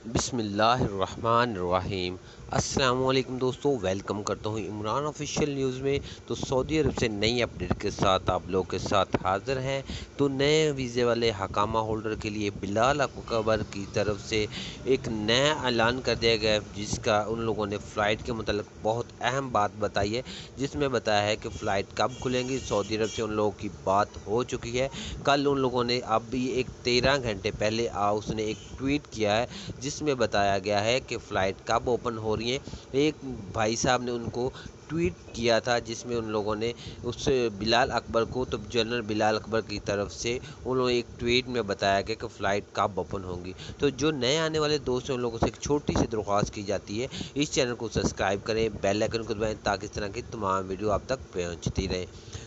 बिस्मिल्लाहिर्रहमानिर्रहीम। अस्सलाम वालेकुम दोस्तों, वेलकम करता हूँ इमरान ऑफिशियल न्यूज़ में। तो सऊदी अरब से नई अपडेट के साथ आप लोगों के साथ हाज़िर हैं। तो नए वीज़े वाले हकामा होल्डर के लिए बिलाल अकबर की तरफ से एक नया ऐलान कर दिया गया है, जिसका उन लोगों ने फ़्लाइट के मतलब बहुत अहम बात बताई है, जिसमें बताया है कि फ़्लाइट कब खुलेंगी। सऊदी अरब से उन लोगों की बात हो चुकी है। कल उन लोगों ने अभी एक 13 घंटे पहले उसने एक ट्वीट किया है, जिसमें बताया गया है कि फ़्लाइट कब ओपन हो रही है। एक भाई साहब ने उनको ट्वीट किया था, जिसमें उन लोगों ने उस बिलाल अकबर को, तो जनरल बिलाल अकबर की तरफ से उन लोगों एक ट्वीट में बताया गया कि फ़्लाइट कब ओपन होंगी। तो जो नए आने वाले दोस्त हैं उन लोगों से एक छोटी सी दरख्वास्त की जाती है, इस चैनल को सब्सक्राइब करें, बेल आइकन को दबाएं, ताकि इस तरह की तमाम वीडियो आप तक पहुँचती रहें।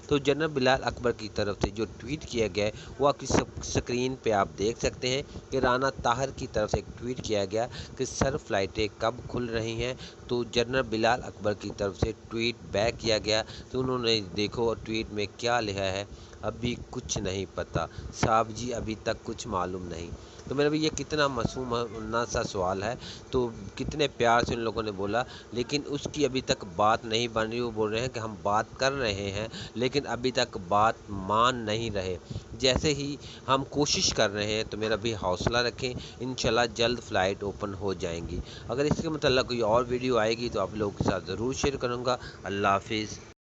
तो जनरल बिलाल अकबर की तरफ से जो ट्वीट किया गया है वो आपकी स्क्रीन पे आप देख सकते हैं कि राना ताहर की तरफ से एक ट्वीट किया गया कि सर फ़्लाइटें कब खुल रही हैं। तो जनरल बिलाल अकबर की तरफ से ट्वीट बैक किया गया, तो उन्होंने देखो ट्वीट में क्या लिखा है, अभी कुछ नहीं पता साहब जी, अभी तक कुछ मालूम नहीं। तो मेरा भी ये कितना मासूमाना सा सवाल है, तो कितने प्यार से उन लोगों ने बोला, लेकिन उसकी अभी तक बात नहीं बन रही। वो बोल रहे हैं कि हम बात कर रहे हैं, लेकिन अभी तक बात मान नहीं रहे। जैसे ही हम कोशिश कर रहे हैं, तो मेरा भी हौसला रखें, इंशाल्लाह जल्द फ़्लाइट ओपन हो जाएंगी। अगर इसके मतलब कोई और वीडियो आएगी तो आप लोगों के साथ ज़रूर शेयर करूँगा। अल्लाह हाफिज़।